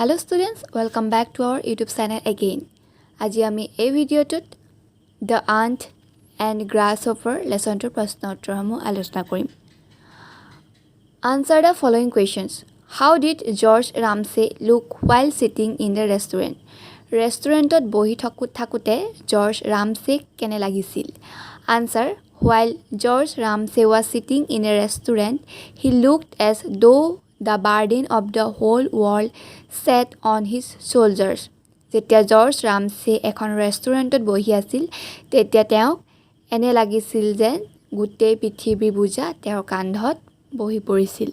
Hello students, welcome back to our YouTube channel again. আজি আমি এই ভিডিঅ'টোত The Ant and Grasshopper লেসনটোৰ প্ৰশ্ন উত্তৰসমূহ আলোচনা কৰিম। Answer the following questions. How did George Ramsay look while sitting in the restaurant? ৰেষ্টুৰেণ্টত বহি থাকোঁতে জৰ্জ ৰামছে কেনে লাগিছিল? Answer. While George Ramsay was sitting in a restaurant, he looked as though the burden of the whole world sat on his shoulders. যেতিয়া George Ramsay এখন ৰেষ্টুৰেণ্টত বহি আছিল তেতিয়া তেওঁক এনে লাগিছিল যেন গোটেই পৃথিৱীৰ বোজা তেওঁৰ কান্ধত বহি পৰিছিল।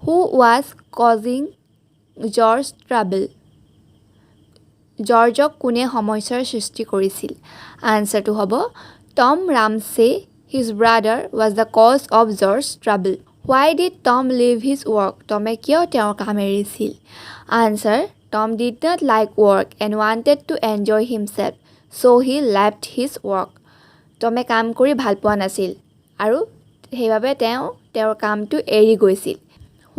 Who was causing George trouble? জৰ্জক কোনে সমস্যাৰ সৃষ্টি কৰিছিল? আনসাৰটো হ'ব Tom Ramsay, his brother, was the cause of George's trouble. Why did Tom leave his work? Tome কিয় তেওঁৰ কাম এৰিছিল? Answer. Tom did not like work and wanted to enjoy himself, so he left his work. Tome কাম কৰি ভাল পোৱা নাছিল আৰু সেইবাবে তেওঁ তেওঁৰ কামটো এৰি গৈছিল।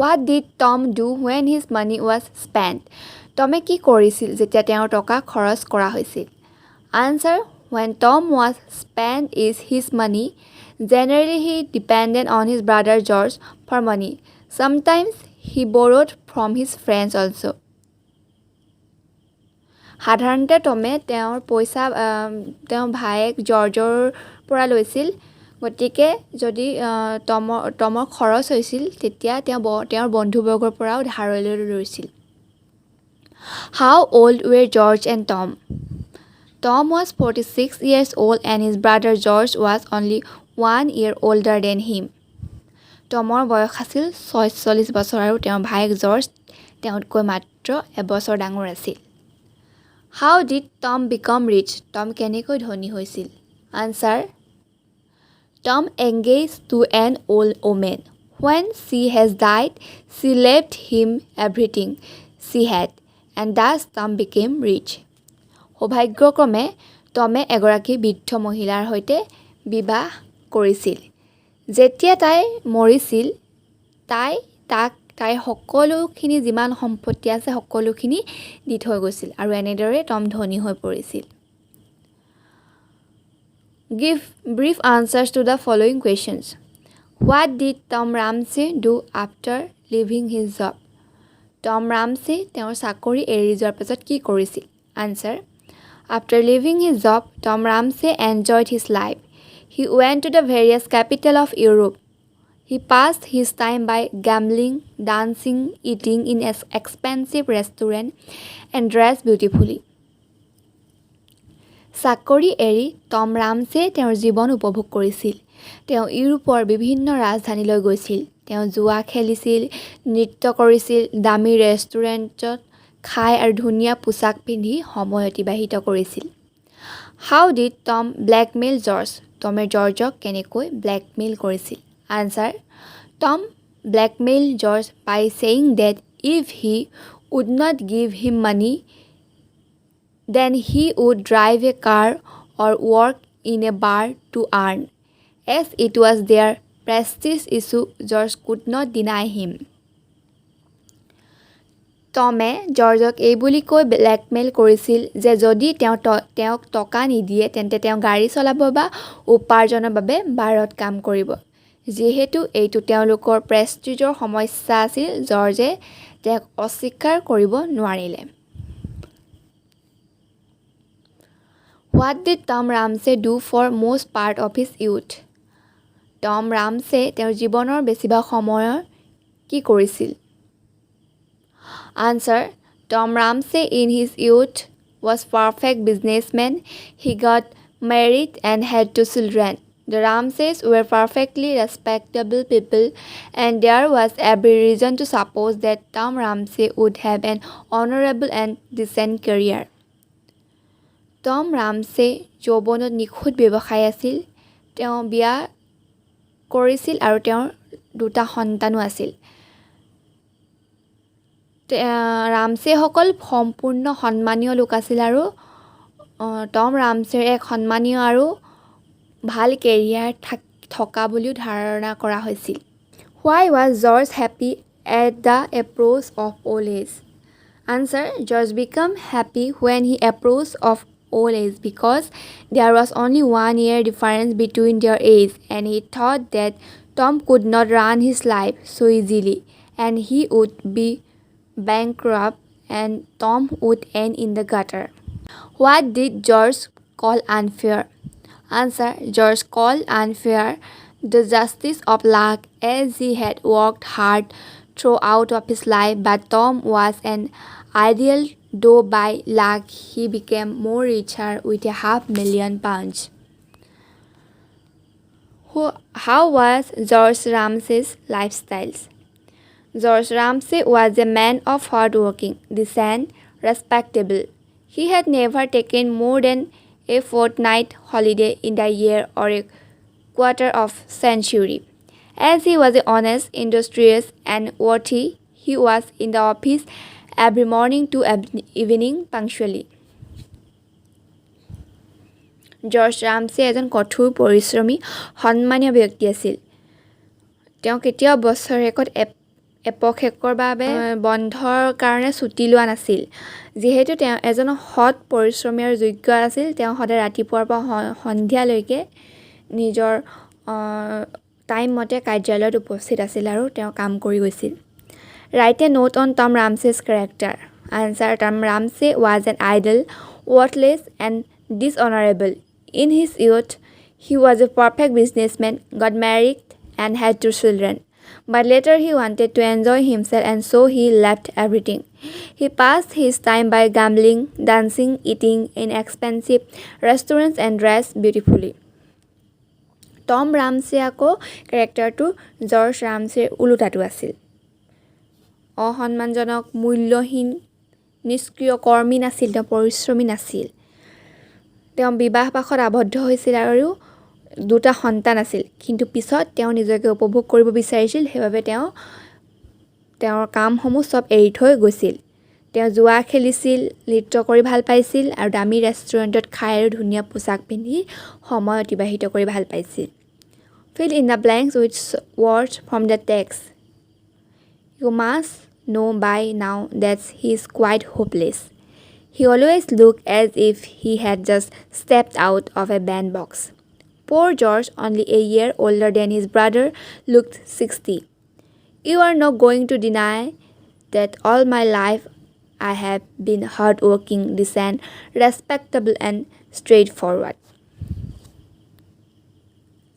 What did Tom do when his money was spent? Tome কি কৰিছিল যেতিয়া তেওঁৰ টকা খৰচ কৰা হৈছিল? Answer. When Tom was spent his money, generally he depended on his brother George for money. Sometimes he borrowed from his friends also. সাধাৰণতে টমে তেওঁৰ পইচা তেওঁৰ ভায়েক জৰ্জৰ পৰা লৈছিল। গতিকে যদি টমৰ খৰচ হৈছিল তেতিয়া তেওঁৰ বন্ধুবৰ্গৰ পৰাও ধাৰলৈ লৈছিল। How old were George and Tom? Tom was 46 years old and his brother George was only 1 year older than him. টমৰ বয়স আছিল 46 বছৰ আৰু তেওঁৰ ভায়েক জৰ্জ তেওঁতকৈ মাত্ৰ এবছৰ ডাঙৰ আছিল। How did Tom become rich? Tom কেনেকৈ ধনী হৈছিল? Answer. Tom engaged to an old woman. When she has died, she left him everything she had, and thus Tom became rich. সৌভাগ্যক্ৰমে টমে এগৰাকী বৃদ্ধ মহিলাৰ সৈতে বিবাহ কৰিছিল। যেতিয়া তাই মৰিছিল তাইৰ সকলোখিনি যিমান সম্পত্তি আছে সকলোখিনি দি থৈ গৈছিল আৰু এনেদৰে টম ধনী হৈ পৰিছিল। Give brief answers to the following questions. What did Tom Ramsay do after leaving his job? Tom Ramsay তেওঁৰ চাকৰি এৰি যোৱাৰ পাছত কি কৰিছিল? Answer. After leaving his job, Tom Ramsay enjoyed his life. He went to the various capitals of Europe. He passed his time by gambling, dancing, eating in expensive restaurants, and dressed beautifully. চাকৰি এৰি টম ৰামছে তেওঁৰ জীৱন উপভোগ কৰিছিল। তেওঁ ইউৰোপৰ বিভিন্ন ৰাজধানীলৈ গৈছিল। তেওঁ জুৱা খেলিছিল, নৃত্য কৰিছিল, দামী ৰেষ্টুৰেণ্টত খাই আৰু ধুনীয়া পোছাক পিন্ধি সময় অতিবাহিত কৰিছিল। How did Tom blackmail George? টমে জৰ্জক কেনেকৈ ব্লেকমেইল কৰিছিল? Answer. Tom blackmailed George by saying that if he would not give him money, then he would drive a car or work in a bar to earn. As it was their prestige issue, George could not deny him. টমে জৰ্জক এই বুলি কৈ blackmail কৰিছিল যে যদি তেওঁক টকা নিদিয়ে তেন্তে তেওঁ গাড়ী চলাব বা উপাৰ্জনৰ বাবে বাৰত কাম কৰিব। যিহেতু এইটো তেওঁলোকৰ প্ৰেষ্টিজৰ সমস্যা আছিল, জৰ্জে তেওঁক অস্বীকাৰ কৰিব নোৱাৰিলে। What did Tom Ramsay do for most part of his youth? টম ৰামছে তেওঁৰ জীৱনৰ বেছিভাগ সময়ৰ কি কৰিছিল? Answer. Tom Ramsay in his youth was perfect businessman. He got married and had 2 children. The Ramsays were perfectly respectable people, and there was every reason to suppose that Tom Ramsay would have an honorable and decent career. Tom Ramsay যৌৱনত নিখুঁত ব্যৱসায়ী আছিল। তেওঁ বিয়া কৰিছিল আৰু তেওঁৰ 2টা সন্তানো আছিল। ৰামছেসকল সম্পূৰ্ণ সন্মানীয় লোক আছিল আৰু টম ৰামছেৰ এক সন্মানীয় আৰু ভাল কেৰিয়াৰ থকা বুলিও ধাৰণা কৰা হৈছিল। Why was George happy at the approach of old age? Answer: George became happy when he approached of old age because there was only 1 year difference between their age, and he thought that Tom could not run his life so easily, and he would be bankrupt, and Tom would end in the gutter. What did George call unfair? Answer: George called unfair the justice of luck, as he had worked hard throughout of his life, but Tom was an ideal, though by luck he became more richer with £500,000. How was George Ramsay's lifestyle? George Ramsay was a man of hard-working, decent, respectable. He had never taken more than a fortnight holiday in the year or a quarter of century. As he was honest, industrious, and worthy, he was in the office every morning to evening punctually. George Ramsay এজন কঠোৰ পৰিশ্ৰমী সন্মানীয় ব্যক্তি আছিল। তেওঁ কেতিয়াও বছৰেকত এপক্ষেকৰ বাবে বন্ধৰ কাৰণে ছুটি লোৱা নাছিল। যিহেতু তেওঁ এজন সৎ পৰিশ্ৰমী আৰু যোগ্য আছিল, তেওঁ সদায় ৰাতিপুৱাৰ পৰা সন্ধিয়ালৈকে নিজৰ টাইম মতে কাৰ্যালয়ত উপস্থিত আছিল আৰু তেওঁ কাম কৰি গৈছিল। Write a note on Tom Ramsay's character. Answer: Tom Ramsay was an idle, worthless, and dishonorable. In his youth, he was a perfect businessman, got married, and had 2 children. But later he wanted to enjoy himself, and so he left everything. He passed his time by gambling, dancing, eating in expensive restaurants, and dressed beautifully. টম ৰামছে আকৌ কেৰেক্টাৰটো George ৰামছেৰ ওলোটাটো আছিল। অসন্মানজনক, মূল্যহীন, নিষ্ক্ৰিয় কৰ্মী নাছিল, তেওঁ পৰিশ্ৰমী নাছিল। তেওঁ বিবাহপাশত আবদ্ধ হৈছিল আৰু 2টা সন্তান আছিল, কিন্তু পিছত তেওঁ নিজকে উপভোগ কৰিব বিচাৰিছিল, সেইবাবে তেওঁ তেওঁৰ কামসমূহ চব এৰি থৈ গৈছিল। তেওঁ জুৱা খেলিছিল, নৃত্য কৰি ভাল পাইছিল আৰু দামী ৰেষ্টুৰেণ্টত খাই আৰু ধুনীয়া পোছাক পিন্ধি সময় অতিবাহিত কৰি ভাল পাইছিল। Fill in the blanks with words from the text. You must know by now that he is quite hopeless. He always looked as if he had just stepped out of a bandbox. Poor George, only a year older than his brother, looked 60. You are not going to deny that all my life I have been hardworking, decent, respectable, and straightforward.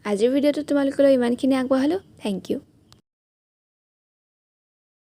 আজিৰ ভিডিঅ'টো তোমালোকলৈ ইমানখিনি আগবঢ়ালোঁ। Thank U.